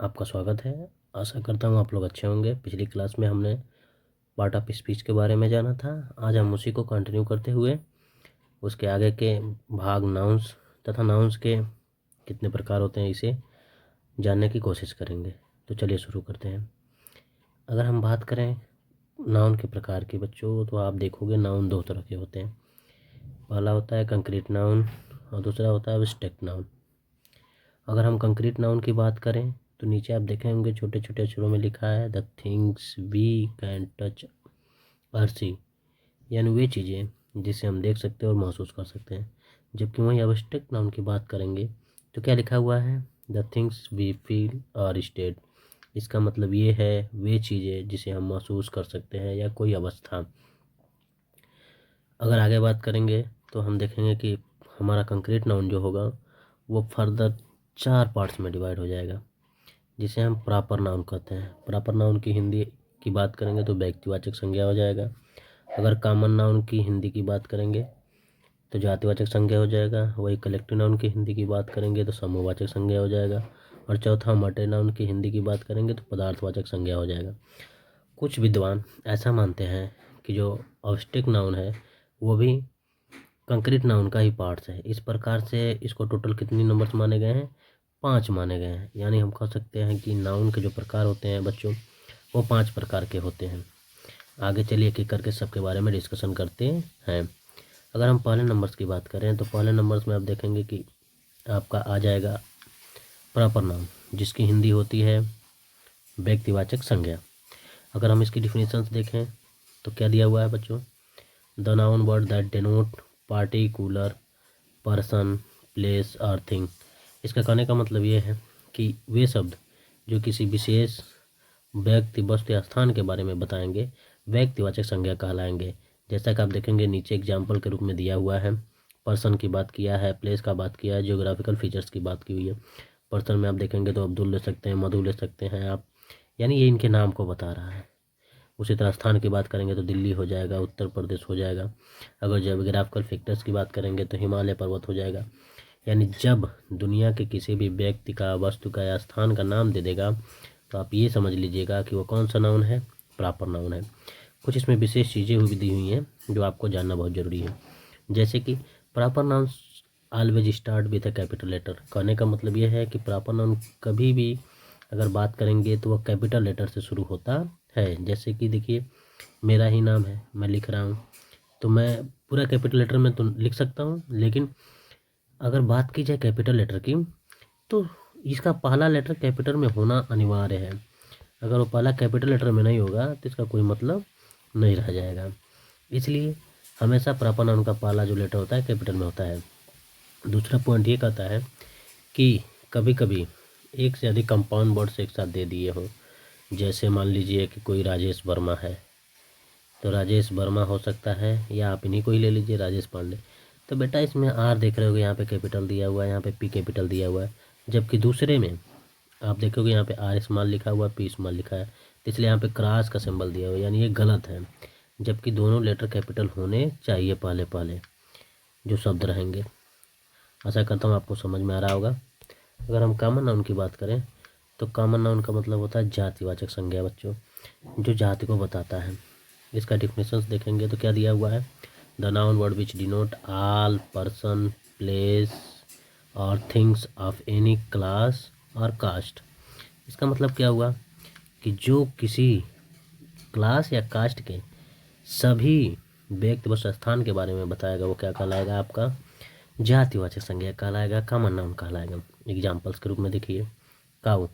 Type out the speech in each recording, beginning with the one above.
आपका स्वागत है। आशा करता हूँ आप लोग अच्छे होंगे। पिछली क्लास में हमने पार्ट ऑफ स्पीच के बारे में जाना था। आज हम उसी को कंटिन्यू करते हुए उसके आगे के भाग नाउन्स तथा नाउन्स के कितने प्रकार होते हैं इसे जानने की कोशिश करेंगे। तो चलिए शुरू करते हैं। अगर हम बात करें नाउन के प्रकार की बच्चों, तो आप देखोगे नाउन दो तरह के होते हैं। पहला होता है कंक्रीट नाउन और दूसरा होता है एब्स्ट्रैक्ट नाउन। अगर हम कंक्रीट नाउन की बात करें तो नीचे आप देखे होंगे छोटे छोटे अक्षरों में लिखा है the things we can touch और सी, यानी वे चीज़ें जिसे हम देख सकते हैं और महसूस कर सकते हैं। जबकि वहीं एब्स्ट्रैक्ट नाउन की बात करेंगे तो क्या लिखा हुआ है, द थिंग्स वी फील और स्टेट। इसका मतलब ये है वे चीज़ें जिसे हम महसूस कर सकते हैं या कोई अवस्था। अगर आगे बात करेंगे तो हम देखेंगे कि हमारा कंक्रीट नाउन जो होगा वो फर्दर 4 पार्ट्स में डिवाइड हो जाएगा, जिसे हम प्रॉपर नाउन कहते हैं। प्रॉपर नाउन की हिंदी की बात करेंगे तो व्यक्तिवाचक संज्ञा हो जाएगा। अगर कॉमन नाउन की हिंदी की बात करेंगे तो जातिवाचक संज्ञा हो जाएगा। वही कलेक्टिव नाउन की हिंदी की बात करेंगे तो समूहवाचक संज्ञा हो जाएगा। और चौथा मल्टी नाउन की हिंदी की बात करेंगे तो पदार्थवाचक संज्ञा हो जाएगा। कुछ विद्वान ऐसा मानते हैं कि जो ऑब्स्ट्रैक्ट नाउन है वो भी कंक्रीट नाउन का ही पार्ट्स है। इस प्रकार से इसको टोटल कितनी नंबर्स माने गए हैं, 5 माने गए हैं। यानी हम कह सकते हैं कि नाउन के जो प्रकार होते हैं बच्चों वो 5 प्रकार के होते हैं। आगे चलिए एक एक करके सबके बारे में डिस्कशन करते हैं। अगर हम पहले नंबर्स की बात करें तो पहले नंबर्स में आप देखेंगे कि आपका आ जाएगा प्रॉपर नाउन, जिसकी हिंदी होती है व्यक्तिवाचक संज्ञा। अगर हम इसकी डिफिनीशंस देखें तो क्या दिया हुआ है बच्चों, the noun word that denote particular person place और थिंग। इसका कहने का मतलब ये है कि वे शब्द जो किसी विशेष व्यक्ति वस्तु या स्थान के बारे में बताएंगे व्यक्तिवाचक संज्ञा कहलाएंगे। जैसा कि आप देखेंगे नीचे एग्जाम्पल के रूप में दिया हुआ है। पर्सन की बात किया है, प्लेस का बात किया है, जियोग्राफिकल फीचर्स की बात की हुई है। पर्सन में आप देखेंगे तो अब्दुल ले सकते हैं, मधु ले सकते हैं आप, यानी ये इनके नाम को बता रहा है। उसी तरह स्थान की बात करेंगे तो दिल्ली हो जाएगा, उत्तर प्रदेश हो जाएगा। अगर जियोग्राफिकल फैक्टर्स की बात करेंगे तो हिमालय पर्वत हो जाएगा। यानी जब दुनिया के किसी भी व्यक्ति का, वस्तु का या स्थान का नाम दे देगा तो आप ये समझ लीजिएगा कि वो कौन सा नाउन है, प्रॉपर नाउन है। कुछ इसमें विशेष चीज़ें भी दी हुई हैं जो आपको जानना बहुत ज़रूरी है। जैसे कि proper noun always start with a capital letter. कहने का मतलब ये है कि प्रॉपर नाउन कभी भी अगर बात करेंगे तो वह कैपिटल लेटर से शुरू होता है। जैसे कि देखिए मेरा ही नाम है, मैं लिख रहा हूँ तो मैं पूरा कैपिटल लेटर में तो लिख सकता हूँ, लेकिन अगर बात की जाए कैपिटल लेटर की तो इसका पहला लेटर कैपिटल में होना अनिवार्य है। अगर वो पहला कैपिटल लेटर में नहीं होगा तो इसका कोई मतलब नहीं रह जाएगा। इसलिए हमेशा प्रॉपर नाउन का पहला जो लेटर होता है कैपिटल में होता है। दूसरा पॉइंट ये कहता है कि कभी कभी एक से अधिक कंपाउंड वर्ड्स एक साथ दे दिए हो। जैसे मान लीजिए कि कोई राजेश वर्मा है तो राजेश वर्मा हो सकता है, या आप इन्हीं को ही ले लीजिए राजेश पांडे। तो बेटा इसमें आर देख रहे होगे, यहाँ पे कैपिटल दिया हुआ है, यहाँ पे पी कैपिटल दिया हुआ है। जबकि दूसरे में आप देखोगे यहाँ पे आर स्मॉल लिखा हुआ है, पी स्मॉल लिखा है, तो इसलिए यहाँ पे क्रॉस का सिंबल दिया हुआ है, यानी ये गलत है। जबकि दोनों लेटर कैपिटल होने चाहिए पहले पहले जो शब्द रहेंगे। आशा करता हूँ आपको समझ में आ रहा होगा। अगर हम कॉमन नाउन की बात करें तो कॉमन नाउन का मतलब होता है जातिवाचक संज्ञा बच्चों, जो जाति को बताता है। इसका डिफिनेशंस देखेंगे तो क्या दिया हुआ है, the noun word which denote all person place और थिंग्स ऑफ एनी क्लास और कास्ट। इसका मतलब क्या हुआ कि जो किसी क्लास या कास्ट के सभी व्यक्ति व स्थान के बारे में बताएगा वो क्या कहलाएगा, आपका जातिवाचक संज्ञा कहलाएगा, कॉमन नाउन कहलाएगा। एग्जाम्पल्स के रूप में देखिए काऊ।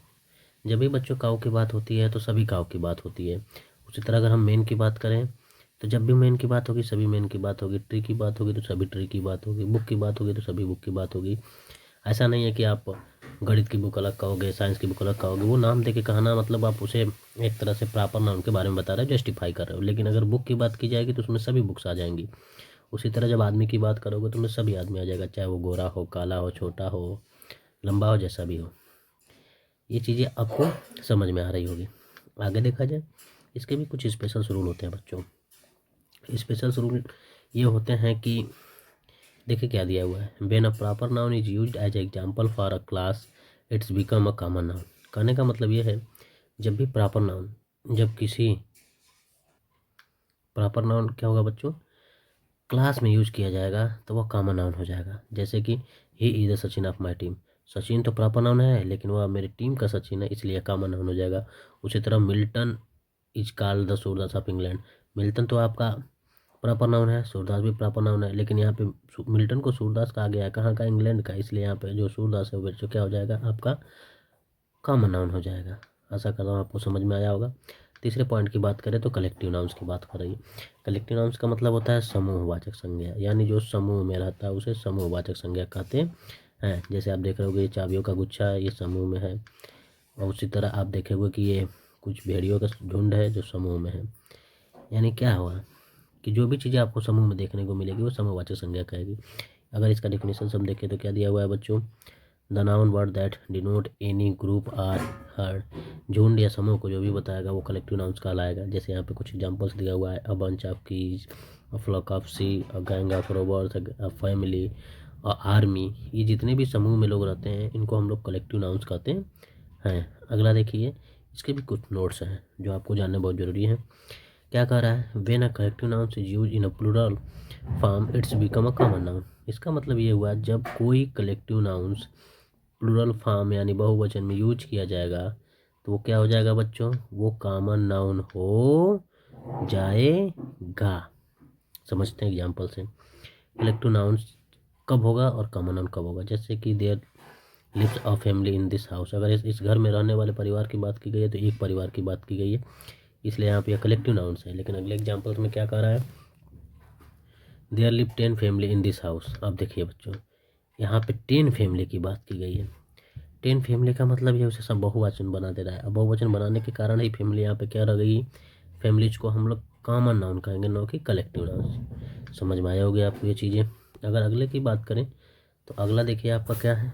जब भी बच्चों काऊ की बात होती है तो सभी काऊ की बात होती है। उसी तरह अगर हम मेन की बात करें तो जब भी मेन की बात होगी सभी मेन की बात होगी, ट्री की बात होगी तो सभी ट्री की बात होगी, बुक की बात होगी तो सभी बुक की बात होगी। ऐसा नहीं है कि आप गणित की बुक अलग कहोगे, साइंस की बुक अलग कहोगे। वो नाम दे के कहना मतलब आप उसे एक तरह से प्रॉपर नाउन के बारे में बता रहे हो, जस्टिफाई कर रहे हो। लेकिन अगर बुक की बात की जाएगी तो उसमें सभी बुक्स आ जाएंगी। उसी तरह जब आदमी की बात करोगे तो उसमें सभी आदमी आ जाएगा, चाहे वो गोरा हो, काला हो, छोटा हो, लंबा हो, जैसा भी हो। ये चीज़ें आपको समझ में आ रही होगी। आगे देखा जाए इसके भी कुछ स्पेशल रूल होते हैं बच्चों। स्पेशल रूल ये होते हैं कि देखिए क्या दिया हुआ है, when a proper noun is used as example for a class it's become a common noun. कहने का मतलब ये है, जब भी प्रॉपर नाउन, जब किसी प्रॉपर नाउन क्या होगा बच्चों, क्लास में यूज किया जाएगा तो वह कॉमन नाउन हो जाएगा। जैसे कि he is the Sachin of my team, Sachin तो प्रॉपर नाउन है लेकिन वह मेरी टीम का सचिन है, इसलिए कॉमन नाउन हो जाएगा। उसी तरह Milton is called the Surdas of England, Milton तो आपका प्रॉपर नाउन है, सूरदास भी प्रॉपर नाउन है, लेकिन यहाँ पे मिल्टन को सूरदास कहा गया है, कहाँ का, इंग्लैंड का, इसलिए यहाँ पे जो सूरदास है वो बच्चों क्या हो जाएगा, आपका कॉमन नाउन हो जाएगा। आशा कर रहा हूँ आपको समझ में आया होगा। तीसरे पॉइंट की बात करें तो कलेक्टिव नाउन्स की बात कर रही है। कलेक्टिव नाउन्स का मतलब होता है समूहवाचक संज्ञा, यानी जो समूह में रहता है उसे समूहवाचक संज्ञा कहते हैं। जैसे आप देख रहे होगे ये चाबियों का गुच्छा है, ये समूह में है, और उसी तरह आप देखेंगे कि ये कुछ भेड़ियों का झुंड है जो समूह में है। यानी क्या हुआ कि जो भी चीज़ें आपको समूह में देखने को मिलेगी वो समूहवाचक संज्ञा कहेगी। अगर इसका डेफिनेशन हम देखें तो क्या दिया हुआ है बच्चों, the noun word that denote any group or herd, झुंड या समूह को जो भी बताएगा वो कलेक्टिव नाउन्स कहलाएगा। जैसे यहाँ पे कुछ एग्जांपल्स दिया हुआ है, a bunch of keys, a flock of sea, a gang of robbers, a family, a army, ये जितने भी समूह में लोग रहते हैं इनको हम लोग कलेक्टिव नाउन्स कहते हैं। अगला देखिए, इसके भी कुछ नोट्स हैं जो आपको जानना बहुत ज़रूरी है। क्या कह रहा है, when a collective noun is use in a plural form it's become a common noun. इसका मतलब ये हुआ जब कोई कलेक्टिव नाउन्स प्लूरल फॉर्म यानी बहुवचन में यूज किया जाएगा तो वो क्या हो जाएगा बच्चों, वो कॉमन नाउन हो जाएगा। समझते हैं एग्जाम्पल से, कलेक्टिव नाउन्स कब होगा और कॉमन नाउन कब होगा। जैसे कि there lives a family in this house, अगर इस घर में रहने वाले परिवार की बात की गई है तो एक परिवार की बात की गई है, इसलिए यहाँ पे कलेक्टिव नाउन्स है। लेकिन अगले एग्जाम्पल्स में क्या कह रहा है, there live 10 family in this house. अब देखिए बच्चों, यहाँ पे 10 फैमिली की बात की गई है। 10 फैमिली का मतलब ये उसे सब बहुवचन बना दे रहा है। अब बहुवचन बनाने के कारण ही फैमिली यहाँ पे क्या रह गई, फैमिलीज को हम लोग कॉमन नाउन कहेंगे, नो कि कलेक्टिव नाउन। समझ में आया होगा आपको ये चीज़ें। अगर अगले की बात करें तो अगला देखिए आपका क्या है,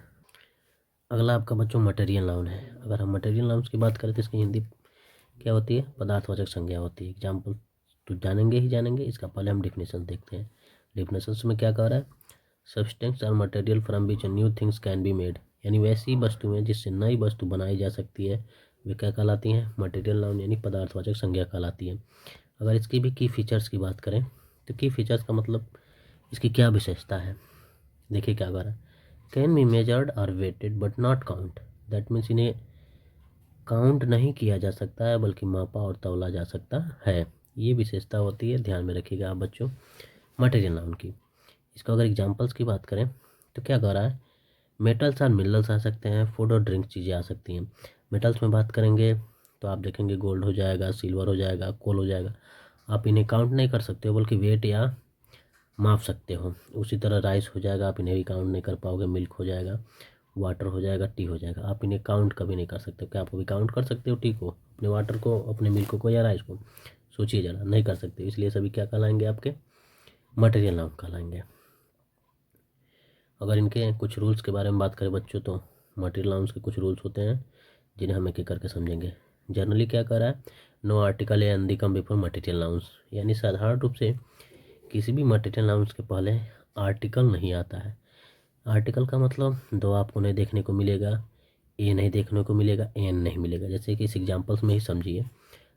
अगला आपका बच्चों मटेरियल नाउन है। अगर हम मटेरियल नाउन्स की बात करें तो इसकी हिंदी क्या होती है, पदार्थवाचक संज्ञा होती है। एग्जाम्पल तो जानेंगे ही जानेंगे, इसका पहले हम डेफिनेशन देखते हैं। डेफिनेशन में क्या कह रहा है, सब्सटेंस और material from which new things can be made, यानी वैसी वस्तुएं जिससे नई वस्तु बनाई जा सकती है वे क्या कहलाती हैं, मटेरियल नाउन यानी पदार्थवाचक संज्ञा कहलाती है। अगर इसकी भी की फीचर्स की बात करें तो की फीचर्स का मतलब इसकी क्या विशेषता है, देखिए क्या कह रहा है, कैन बी मेजर्ड और weighted but not count, that means इन्हें काउंट नहीं किया जा सकता है बल्कि मापा और तौला जा सकता है। ये विशेषता होती है, ध्यान में रखिएगा आप बच्चों मटेरियल नाउन की। इसको अगर एग्जांपल्स की बात करें तो क्या कह रहा है, मेटल्स और मिनरल्स आ सकते हैं, फूड और ड्रिंक चीज़ें आ सकती हैं। मेटल्स में बात करेंगे तो आप देखेंगे गोल्ड हो जाएगा, सिल्वर हो जाएगा, कोल हो जाएगा। आप इन्हें काउंट नहीं कर सकते हो बल्कि वेट या माप सकते हो। उसी तरह राइस हो जाएगा, आप इन्हें भी काउंट नहीं कर पाओगे, मिल्क हो जाएगा, वाटर हो जाएगा, टी हो जाएगा। आप इन्हें काउंट कभी नहीं कर सकते। क्या आप कभी काउंट कर सकते हो टी को, अपने वाटर को, अपने मिल्क को या राइस को? सोचिए जरा, नहीं कर सकते। इसलिए सभी क्या कहलाएंगे, आपके मटेरियल नाउन कहलाएंगे। अगर इनके कुछ रूल्स के बारे में बात करें बच्चों तो मटेरियल नाउन्स के कुछ रूल्स होते हैं जिन्हें हम एक एक करके समझेंगे। जनरली क्या कर रहा है, नो आर्टिकल या एन दी कम बिफोर मटेरियल नाउन्स, यानी साधारण रूप से किसी भी मटेरियल नाउन्स के पहले आर्टिकल नहीं आता है। आर्टिकल का मतलब दो आपको नहीं देखने को मिलेगा, ए नहीं देखने को मिलेगा, एन नहीं मिलेगा। जैसे कि इस एग्जांपल्स में ही समझिए,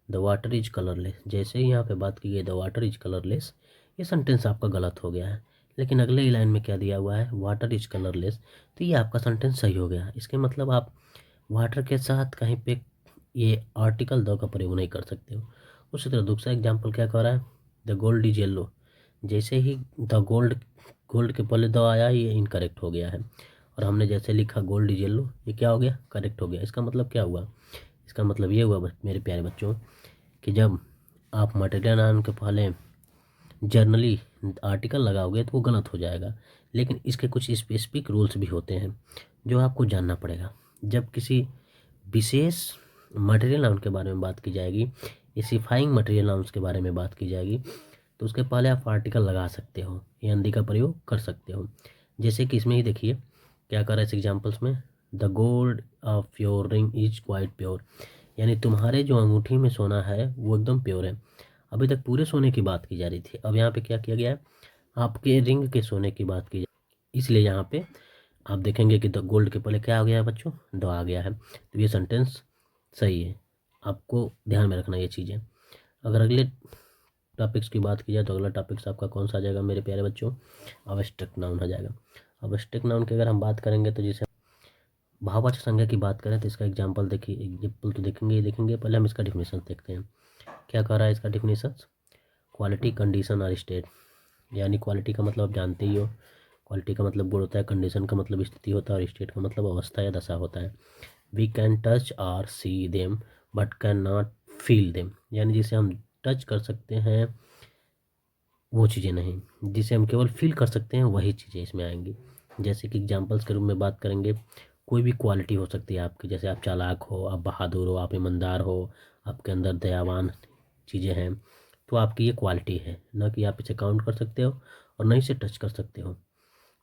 द वाटर इज कलरलेस, जैसे ही यहाँ पे बात की गई द वाटर इज कलरलेस, ये सेंटेंस आपका गलत हो गया है। लेकिन अगले ही लाइन में क्या दिया हुआ है, वाटर इज कलरलेस, तो ये आपका सेंटेंस सही हो गया। इसके मतलब आप वाटर के साथ कहीं पे ये आर्टिकल द का प्रयोग नहीं कर सकते हो। उसी तरह दूसरा एग्जाम्पल क्या कह रहा है, द गोल्ड इज येलो, जैसे ही द गोल्ड के पहले द आया ये इनकरेक्ट हो गया है, और हमने जैसे लिखा गोल्ड इज येलो, ये क्या हो गया, करेक्ट हो गया। इसका मतलब क्या हुआ, इसका मतलब ये हुआ मेरे प्यारे बच्चों कि जब आप मटेरियल नाउन के पहले जर्नली आर्टिकल लगाओगे तो वो गलत हो जाएगा। लेकिन इसके कुछ स्पेसिफिक रूल्स भी होते हैं जो आपको जानना पड़ेगा। जब किसी विशेष मटेरियल नाउन के बारे में बात की जाएगी, स्पेसिफाइंग मटेरियल नाउन्स के बारे में बात की जाएगी, तो उसके पहले आप आर्टिकल लगा सकते हो या एन दी का प्रयोग कर सकते हो। जैसे कि इसमें ही देखिए क्या कर रहा है इस एग्जाम्पल्स में, the gold of your ring is quite pure, यानी तुम्हारे जो अंगूठी में सोना है वो एकदम प्योर है। अभी तक पूरे सोने की बात की जा रही थी, अब यहाँ पे क्या किया गया है, आपके रिंग के सोने की बात की जाए, इसलिए यहाँ पे आप देखेंगे कि द गोल्ड के पहले क्या आ गया है बच्चों, द आ गया है। तो ये सेंटेंस सही है, आपको ध्यान में रखना ये चीज़ें। अगर अगले टॉपिक्स की बात की जाए तो अगला टॉपिक्स आपका कौन सा आ जाएगा मेरे प्यारे बच्चों? अवस्ट्रक्ट नाउन आ जाएगा। अवस्ट्रक्ट नाउन की अगर हम बात करेंगे तो जैसे भाववाचक संज्ञा की बात करें तो इसका एग्जाम्पल देखिए, एग्जाम्पल तो देखेंगे ही देखेंगे, पहले हम इसका डिफिनेशन देखते हैं। क्या कह रहा है इसका डिफिनेशन? क्वालिटी, कंडीशन और स्टेट। यानी क्वालिटी का मतलब आप जानते ही हो, क्वालिटी का मतलब गुण होता है, कंडीशन का मतलब स्थिति होता है और स्टेट का मतलब अवस्था या दशा होता है। वी कैन टच और see them but can not feel them. यानी जिसे हम टच कर सकते हैं वो चीज़ें नहीं, जिसे हम केवल फील कर सकते हैं वही चीज़ें इसमें आएंगी। जैसे कि एग्जांपल्स के रूप में बात करेंगे, कोई भी क्वालिटी हो सकती है आपकी, जैसे आप चालाक हो, आप बहादुर हो, आप ईमानदार हो, आपके अंदर दयावान चीज़ें हैं, तो आपकी ये क्वालिटी है, ना कि आप इसे काउंट कर सकते हो और ना इसे टच कर सकते हो।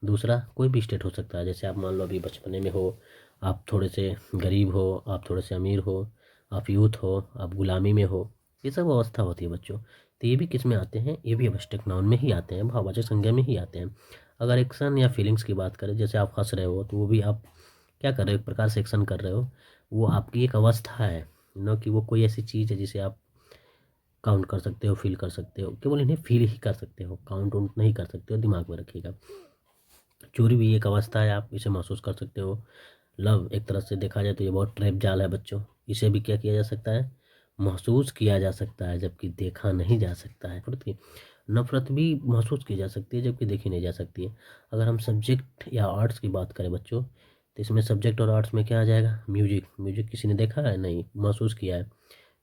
दूसरा, कोई भी स्टेट हो सकता है, जैसे आप मान लो अभी बचपने में हो, आप थोड़े से गरीब हो, आप थोड़े से अमीर हो, आप यूथ हो, आप गुलामी में हो, ये सब अवस्था होती है बच्चों। तो ये भी किस में आते हैं? ये भी अवस्ट्रक्ट नाउन में ही आते हैं, भाववाचक संज्ञा में ही आते हैं। अगर एक्शन या फीलिंग्स की बात करें, जैसे आप हंस रहे हो तो वो भी आप क्या कर रहे हो? एक प्रकार से एक्शन कर रहे हो, वो आपकी एक अवस्था है, न कि वो कोई ऐसी चीज़ है जिसे आप काउंट कर सकते हो, फील कर सकते हो। केवल इन्हें फील ही कर सकते हो, काउंट उंट नहीं कर सकते हो, दिमाग में रखिएगा। चोरी भी एक अवस्था है, आप इसे महसूस कर सकते हो। लव एक तरह से देखा जाए तो ये बहुत ट्रैप जाल है बच्चों, इसे भी क्या किया जा सकता है? महसूस किया जा सकता है, जबकि देखा नहीं जा सकता है। नफरत भी महसूस की जा सकती है जबकि देखी नहीं जा सकती है। अगर हम सब्जेक्ट या आर्ट्स की बात करें बच्चों, तो इसमें सब्जेक्ट और आर्ट्स में क्या आ जाएगा? म्यूजिक। म्यूजिक किसी ने देखा है? नहीं, महसूस किया है।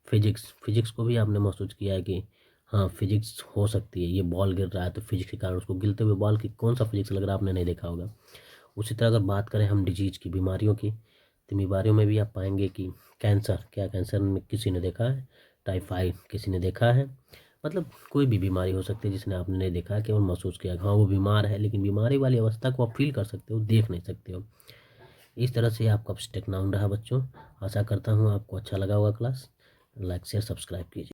फिजिक्स, फिजिक्स को भी आपने महसूस किया है कि हाँ फिजिक्स हो सकती है, ये बॉल गिर रहा है तो फिजिक्स के कारण उसको गिरते हुए बॉल की कौन सा फिजिक्स लग रहा है आपने नहीं देखा होगा। उसी तरह अगर बात करें हम डिजीज की, बीमारियों की, तो बीमारियों में भी आप पाएंगे कि कैंसर, क्या कैंसर में किसी ने देखा है? टाइफाइड किसी ने देखा है? मतलब कोई भी बीमारी हो सकती है जिसने आपने नहीं देखा है, केवल महसूस किया हाँ वो बीमार है, लेकिन बीमारी वाली अवस्था को आप फील कर सकते हो, देख नहीं सकते हो। इस तरह से आपका अब्स्ट्रैक्ट नाउन रहा बच्चों। आशा करता हूँ आपको अच्छा लगा होगा क्लास। लाइक शेयर सब्सक्राइब कीजिए।